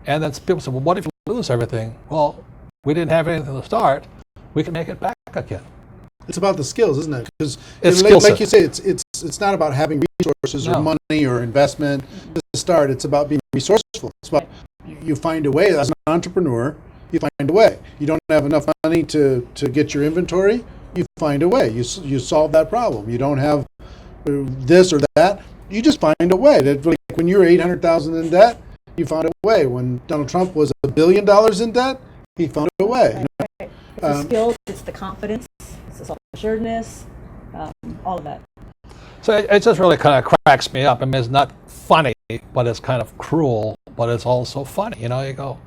And then people say, well, what if you lose everything? Well, we didn't have anything to start. We can make it back again. It's about the skills, isn't it? Because like you say, it's not about having resources or money or investment to start. It's about being resourceful. It's about you find a way as an entrepreneur. You find a way. You don't have enough money to get your inventory. You find a way. You solve that problem. You don't have this or that. You just find a way. That, like when you're $800,000 in debt, you found a way. When Donald Trump was $1 billion in debt, he found a way. It's the skills. It's the confidence. It's the self-assuredness. All of that. So it just really kind of cracks me up. I mean, it's not funny, but it's kind of cruel, but it's also funny. You go,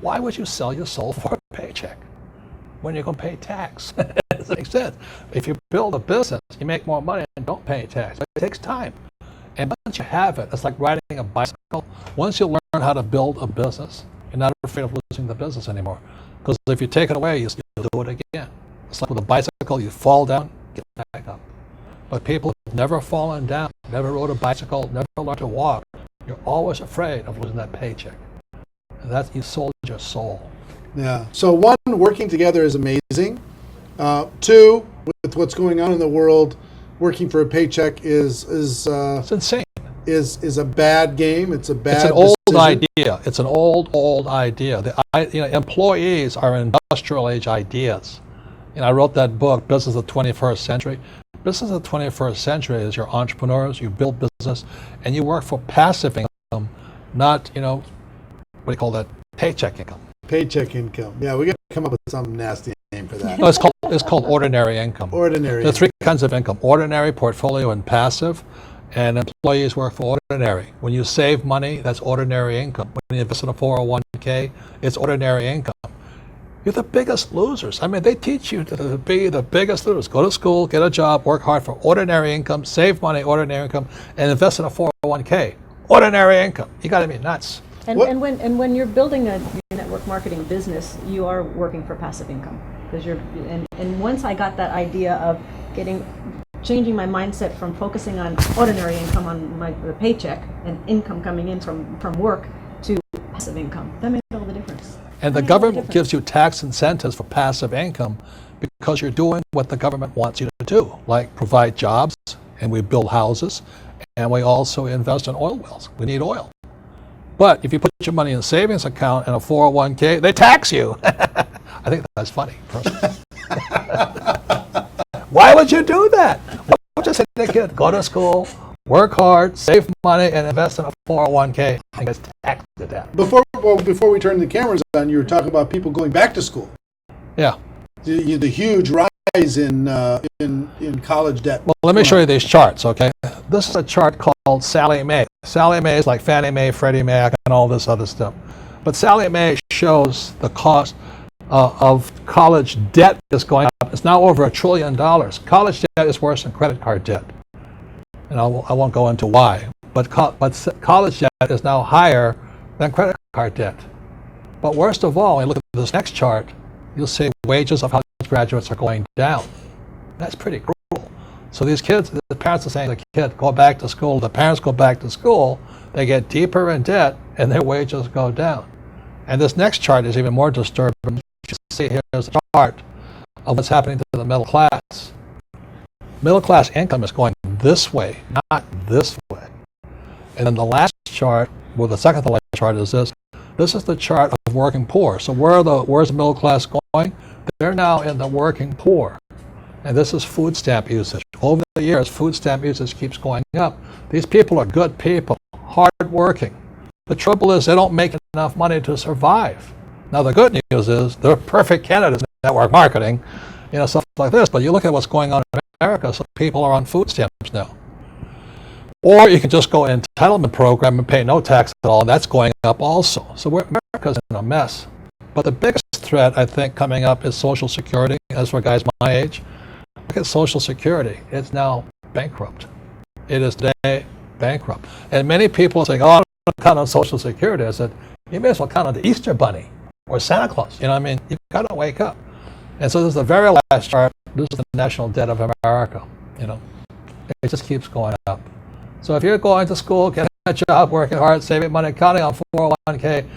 why would you sell your soul for a paycheck when you're going to pay tax? It doesn't make sense. If you build a business, you make more money and don't pay tax. It takes time. And once you have it, it's like riding a bicycle. Once you learn how to build a business, you're not afraid of losing the business anymore. Because if you take it away, you'll do it again. It's like with a bicycle, you fall down, get back up. But people who've never fallen down, never rode a bicycle, never learned to walk, you're always afraid of losing that paycheck. And that's, you sold your soul. Yeah. So one, working together is amazing. Two, with what's going on in the world, working for a paycheck is it's insane. Is a bad game. It's a bad. It's an old decision. idea. It's an old idea. Employees are industrial age ideas. I wrote that book, Business of the 21st Century. Business of the 21st Century is your entrepreneurs. You build business, and you work for passive income, not what do you call that? Paycheck income. Paycheck income. Yeah, we got to come up with some nasty name for that. No, it's called ordinary income. Ordinary. There are three kinds of income: ordinary, portfolio, and passive. and employees work for ordinary. When you save money, that's ordinary income. When you invest in a 401k, it's ordinary income. You're the biggest losers. I mean, they teach you to be the biggest losers. Go to school, get a job, work hard for ordinary income, save money, ordinary income, and invest in a 401k. Ordinary income. You got to be nuts. And when you're building a network marketing business, you are working for passive income, because and once I got that idea of changing my mindset from focusing on ordinary income on the paycheck and income coming in from work to passive income, that made all the difference. And the government gives you tax incentives for passive income because you're doing what the government wants you to do, like provide jobs, and we build houses, and we also invest in oil wells. We need oil. But if you put your money in a savings account and a 401k, they tax you. I think that's funny, personally. Why would you do that? Why would you say to the kid, go to school, work hard, save money, and invest in a 401k and get taxed to death? Before we turn the cameras on, you were talking about people going back to school. Yeah. The huge rise in college debt. Well, let me show you these charts, okay? This is a chart called Sallie Mae. Sallie Mae is like Fannie Mae, Freddie Mac, and all this other stuff. But Sallie Mae shows the cost of college debt is going up. It's now over $1 trillion. College debt is worse than credit card debt. And I won't go into why. But college debt is now higher than credit card debt. But worst of all, when you look at this next chart, you'll see wages of college graduates are going down. That's pretty cruel. So these kids, the parents are saying to the kid, go back to school. The parents go back to school, they get deeper in debt, and their wages go down. And this next chart is even more disturbing. You see here's a chart of what's happening to the middle class. Middle class income is going this way, not this way. And then the last chart, well, the second to last chart is this. This is the chart of working poor. So where's the middle class going? They're now in the working poor. And this is food stamp usage. Over the years, food stamp usage keeps going up. These people are good people, hard working. The trouble is they don't make enough money to survive. Now the good news is they're perfect candidates in network marketing, stuff like this. But you look at what's going on in America, so people are on food stamps now. Or you can just go in entitlement program and pay no tax at all, and that's going up also. So America's in a mess. But the biggest threat, I think, coming up is Social Security. As for guys my age, look at Social Security. It's now bankrupt. It is today bankrupt. And many people say, oh, I don't count on Social Security. I said, you may as well count on the Easter Bunny or Santa Claus. You've got to wake up. And so this is the very last chart. This is the national debt of America. It just keeps going up. So if you're going to school, getting a job, working hard, saving money, counting on 401k,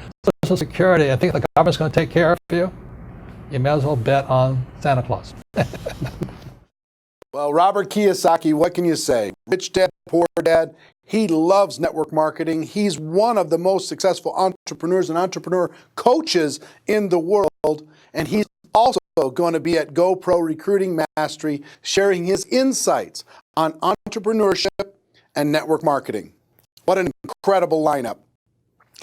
Social Security, I think the government's going to take care of you, you may as well bet on Santa Claus. Well, Robert Kiyosaki, what can you say? Rich dad, poor dad. He loves network marketing. He's one of the most successful entrepreneurs and entrepreneur coaches in the world. And he's also going to be at GoPro Recruiting Mastery, sharing his insights on entrepreneurship and network marketing. What an incredible lineup.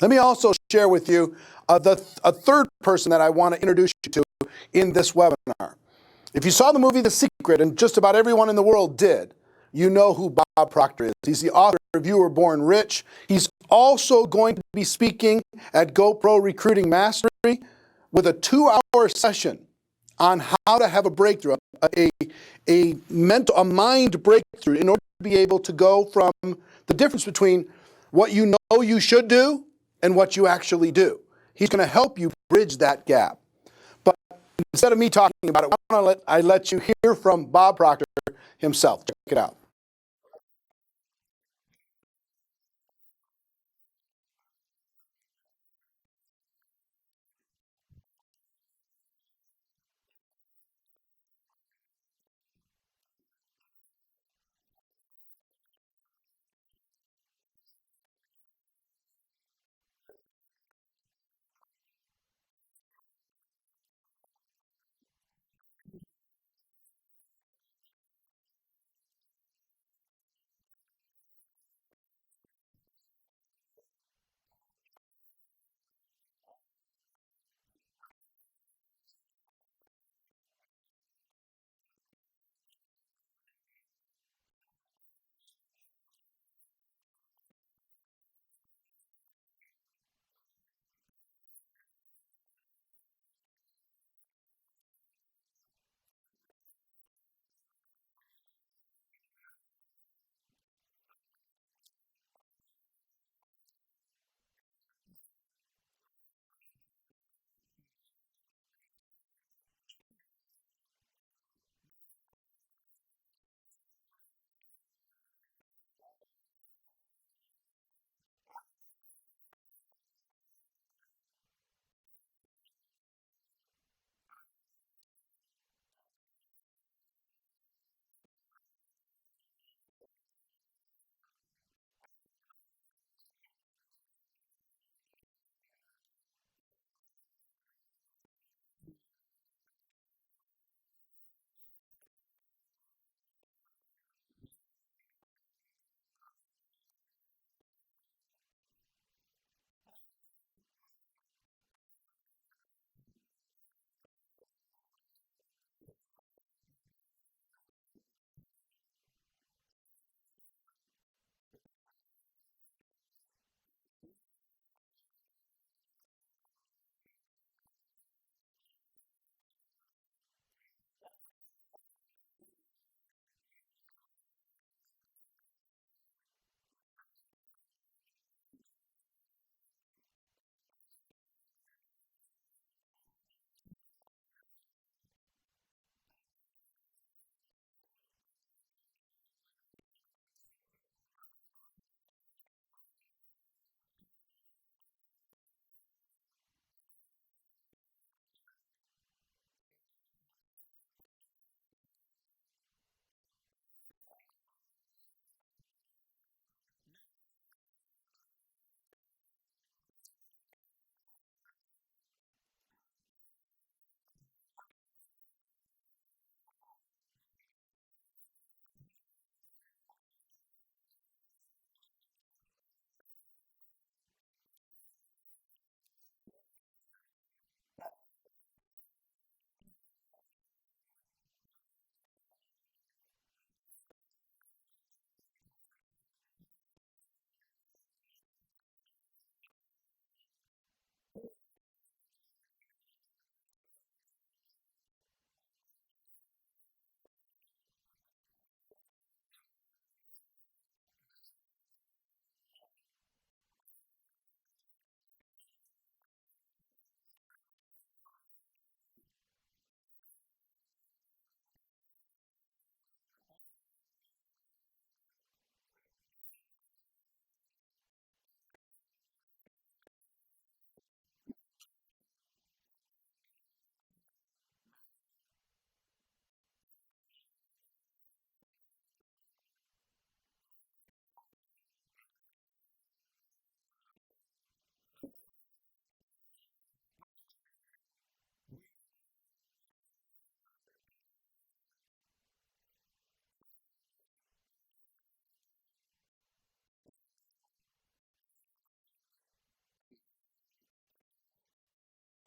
Let me also share with you a third person that I want to introduce you to in this webinar. If you saw the movie The Secret, and just about everyone in the world did, you know who Bob Proctor is. He's the author of You Were Born Rich. He's also going to be speaking at GoPro Recruiting Mastery with a 2-hour session on how to have a breakthrough, a mind breakthrough in order to be able to go from the difference between what you know you should do and what you actually do. He's going to help you bridge that gap. But instead of me talking about it, why don't I let you hear from Bob Proctor himself. Check it out.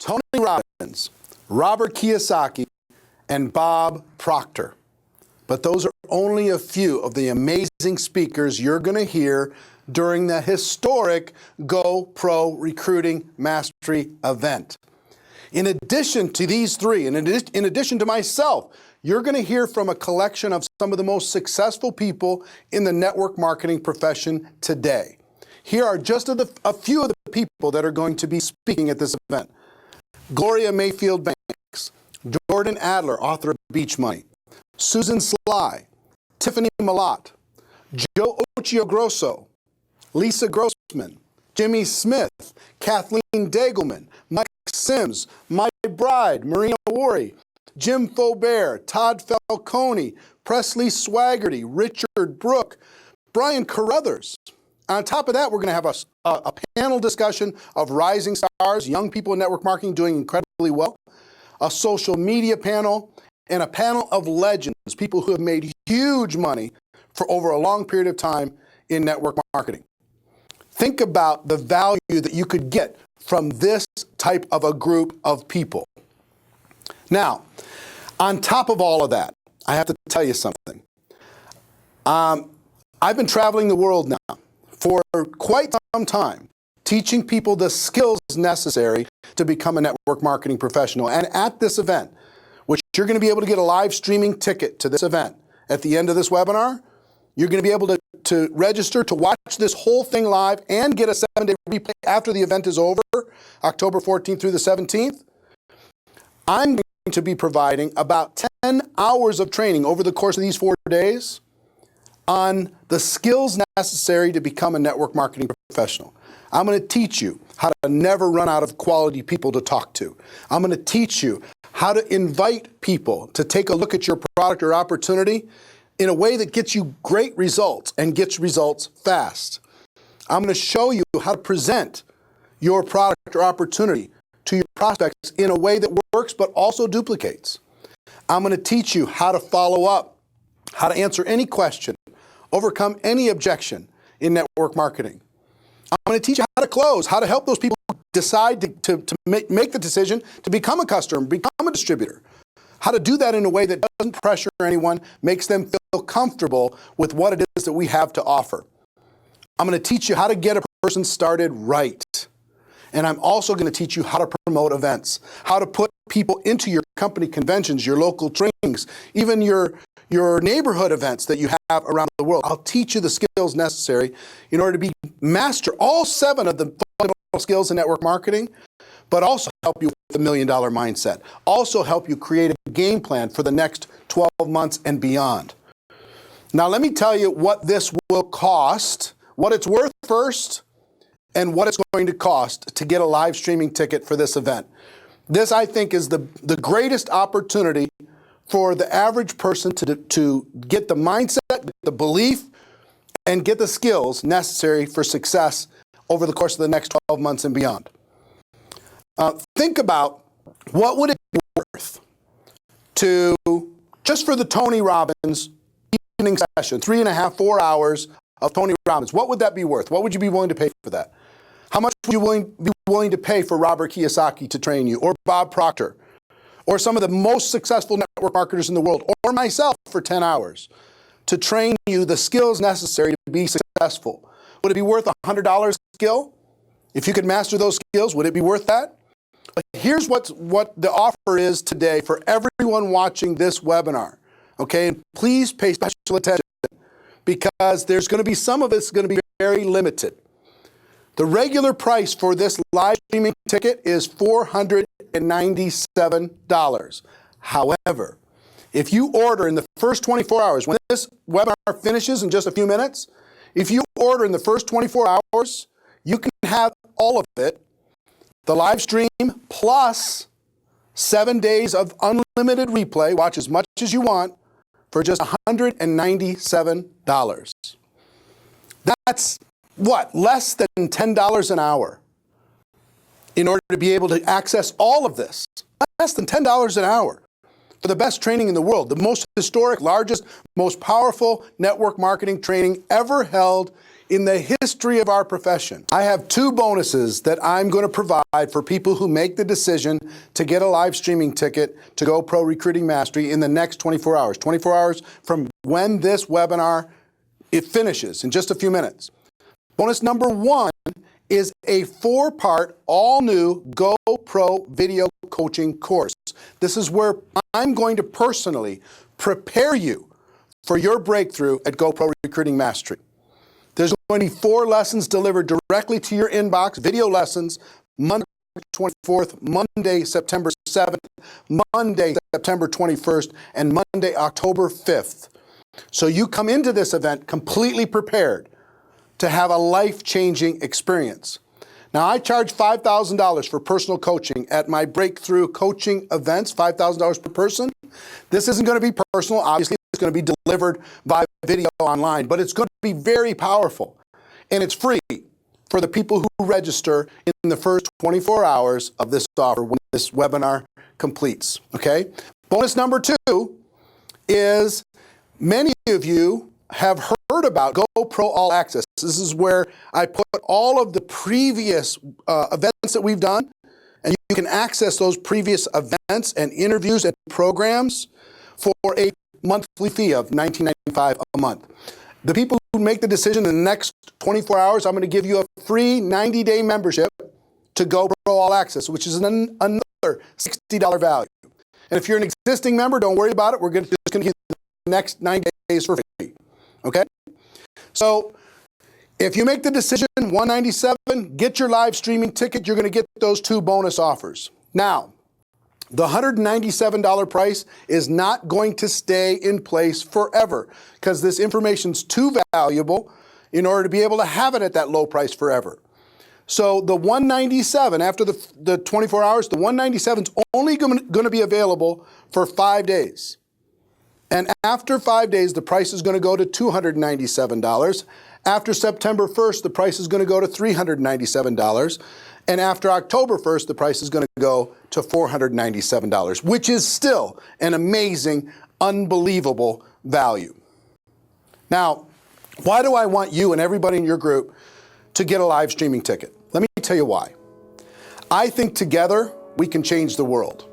Tony Robbins, Robert Kiyosaki, and Bob Proctor. But those are only a few of the amazing speakers you're going to hear during the historic Go Pro Recruiting Mastery event. In addition to these three, in addition to myself, you're going to hear from a collection of some of the most successful people in the network marketing profession today. Here are just a few of the people that are going to be speaking at this event. Gloria Mayfield Banks, Jordan Adler, author of Beach Money, Susan Sly, Tiffany Malott, Joe Occhiogrosso, Lisa Grossman, Jimmy Smith, Kathleen Dagelman, Mike Sims, Mike Bride, Marina Worre, Jim Faubert, Todd Falcone, Presley Swaggerty, Richard Brook, Brian Carruthers. On top of that, we're going to have a panel discussion of rising stars, young people in network marketing doing incredibly well, a social media panel, and a panel of legends, people who have made huge money for over a long period of time in network marketing. Think about the value that you could get from this type of a group of people. Now, on top of all of that, I have to tell you something. I've been traveling the world now for quite some time, teaching people the skills necessary to become a network marketing professional. And at this event, which you're going to be able to get a live streaming ticket to this event at the end of this webinar, you're going to be able to register to watch this whole thing live and get a 7-day replay after the event is over, October 14th through the 17th. I'm going to be providing about 10 hours of training over the course of these 4 days on the skills necessary to become a network marketing professional. I'm going to teach you how to never run out of quality people to talk to. I'm going to teach you how to invite people to take a look at your product or opportunity in a way that gets you great results and gets results fast. I'm going to show you how to present your product or opportunity to your prospects in a way that works but also duplicates. I'm going to teach you how to follow up, how to answer any question, overcome any objection in network marketing. I'm going to teach you how to close, how to help those people decide to make the decision to become a customer, become a distributor. How to do that in a way that doesn't pressure anyone, makes them feel comfortable with what it is that we have to offer. I'm going to teach you how to get a person started right. And I'm also going to teach you how to promote events, how to put people into your company conventions, your local trainings, even your neighborhood events that you have around the world. I'll teach you the skills necessary in order to master all 7 of the fundamental skills in network marketing, but also help you with the $1 million mindset. Also help you create a game plan for the next 12 months and beyond. Now let me tell you what this will cost, what it's worth first, and what it's going to cost to get a live streaming ticket for this event. This, I think, is the greatest opportunity for the average person to get the mindset, the belief, and get the skills necessary for success over the course of the next 12 months and beyond. Think about what would it be worth to, just for the Tony Robbins evening session, 3.5, 4 hours of Tony Robbins, what would that be worth? What would you be willing to pay for that? How much would you be willing to pay for Robert Kiyosaki to train you, or Bob Proctor, or some of the most successful network marketers in the world, or myself for 10 hours to train you the skills necessary to be successful? Would it be worth $100 skill? If you could master those skills, would it be worth that? But here's what the offer is today for everyone watching this webinar. Okay, and please pay special attention because there's going to be some of it's going to be very limited. The regular price for this live streaming ticket is $497. However, if you order in the first 24 hours, when this webinar finishes in just a few minutes, if you order in the first 24 hours, you can have all of it, the live stream plus 7 days of unlimited replay, watch as much as you want, for just $197. That's what? Less than $10 an hour in order to be able to access all of this. Less than $10 an hour for the best training in the world, the most historic, largest, most powerful network marketing training ever held in the history of our profession. I have 2 bonuses that I'm going to provide for people who make the decision to get a live streaming ticket to GoPro Recruiting Mastery in the next 24 hours. 24 hours from when this webinar it finishes in just a few minutes. Bonus number 1 is a 4-part, all-new GoPro video coaching course. This is where I'm going to personally prepare you for your breakthrough at GoPro Recruiting Mastery. There's going to be 4 lessons delivered directly to your inbox, video lessons, Monday, 24th, Monday, September 7th, Monday, September 21st, and Monday, October 5th. So you come into this event completely prepared to have a life-changing experience. Now, I charge $5,000 for personal coaching at my breakthrough coaching events, $5,000 per person. This isn't going to be personal. Obviously, it's going to be delivered by video online, but it's going to be very powerful. And it's free for the people who register in the first 24 hours of this offer when this webinar completes, okay? Bonus number 2 is many of you have heard about GoPro All Access. This is where I put all of the previous events that we've done, and you can access those previous events and interviews and programs for a monthly fee of $19.95 a month. The people who make the decision in the next 24 hours, I'm going to give you a free 90-day membership to GoPro All Access, which is another $60 value. And if you're an existing member, don't worry about it. We're just going to give you the next 90 days for free. Okay? So if you make the decision, $197, get your live streaming ticket. You're going to get those 2 bonus offers. Now, the $197 price is not going to stay in place forever because this information's too valuable in order to be able to have it at that low price forever. So the $197, after the 24 hours, the $197 is only going to be available for 5 days. And after 5 days, the price is going to go to $297. After September 1st, the price is going to go to $397. And after October 1st, the price is going to go to $497, which is still an amazing, unbelievable value. Now, why do I want you and everybody in your group to get a live streaming ticket? Let me tell you why. I think together we can change the world.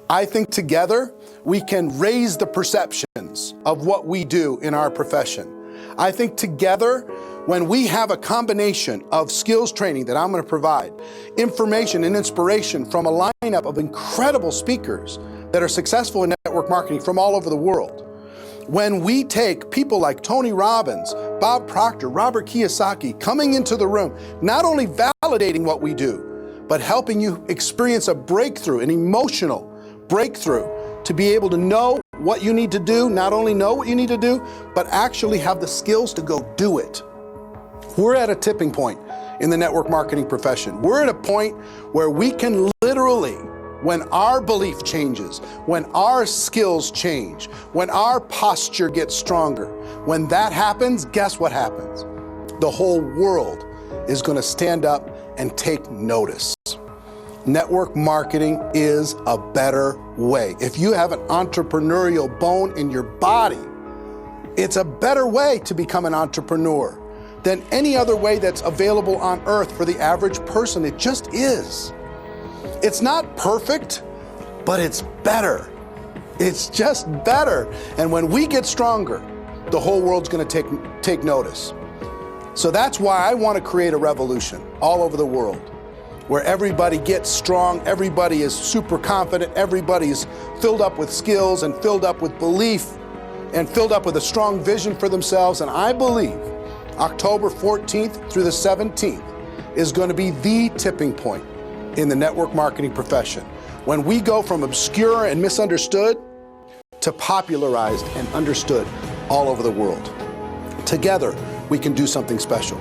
I think together we can raise the perceptions of what we do in our profession. I think together, when we have a combination of skills training that I'm going to provide, information and inspiration from a lineup of incredible speakers that are successful in network marketing from all over the world, when we take people like Tony Robbins, Bob Proctor, Robert Kiyosaki coming into the room, not only validating what we do, but helping you experience a breakthrough, an emotional breakthrough, to be able to know what you need to do, not only know what you need to do, but actually have the skills to go do it. We're at a tipping point in the network marketing profession. We're at a point where we can literally, when our belief changes, when our skills change, when our posture gets stronger, when that happens, guess what happens? The whole world is going to stand up and take notice. Network marketing is a better way. If you have an entrepreneurial bone in your body, it's a better way to become an entrepreneur than any other way that's available on earth for the average person. It just is. It's not perfect, but it's better. It's just better. And when we get stronger, the whole world's going to take notice. So that's why I want to create a revolution all over the world, where everybody gets strong, everybody is super confident, everybody's filled up with skills and filled up with belief and filled up with a strong vision for themselves. And I believe October 14th through the 17th is going to be the tipping point in the network marketing profession, when we go from obscure and misunderstood to popularized and understood all over the world. Together, we can do something special.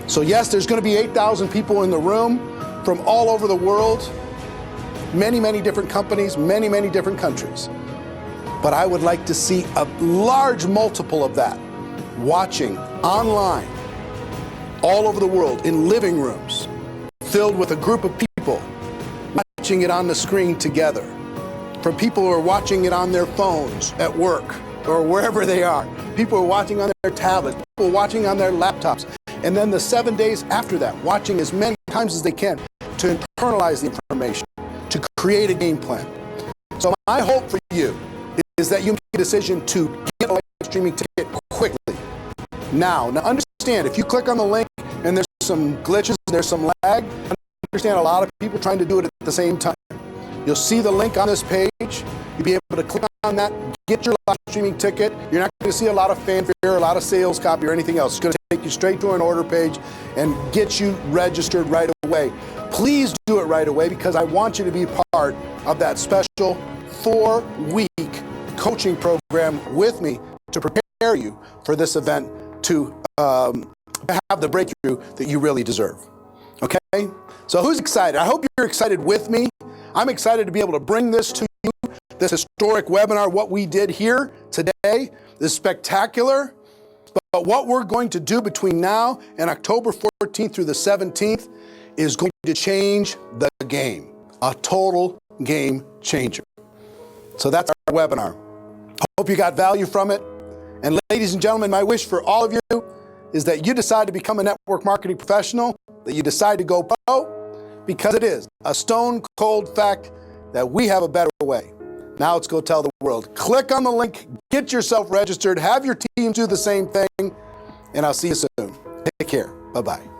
So yes, there's going to be 8,000 people in the room from all over the world, many, many different companies, many, many different countries. But I would like to see a large multiple of that watching online all over the world in living rooms filled with a group of people watching it on the screen together. for people who are watching it on their phones at work or wherever they are. People are watching on their tablets, people are watching on their laptops. And then the 7 days after that, watching as many times as they can to internalize the information, to create a game plan. So my hope for you is that you make a decision to get a live streaming ticket quickly. Now understand, if you click on the link and there's some glitches, there's some lag, understand a lot of people trying to do it at the same time. You'll see the link on this page. You'll be able to click on that, get your live streaming ticket. You're not going to see a lot of fanfare, a lot of sales copy or anything else. It's going to take you straight to an order page and get you registered right away. Please do it right away because I want you to be part of that special 4-week coaching program with me to prepare you for this event to have the breakthrough that you really deserve. Okay? So who's excited? I hope you're excited with me. I'm excited to be able to bring this to you, this historic webinar, what we did here today is spectacular. But what we're going to do between now and October 14th through the 17th is going to change the game, a total game changer. So that's our webinar. I hope you got value from it. And ladies and gentlemen, my wish for all of you is that you decide to become a network marketing professional, that you decide to go pro, because it is a stone cold fact that we have a better way. Now let's go tell the world. Click on the link, get yourself registered, have your team do the same thing, and I'll see you soon. Take care. Bye-bye.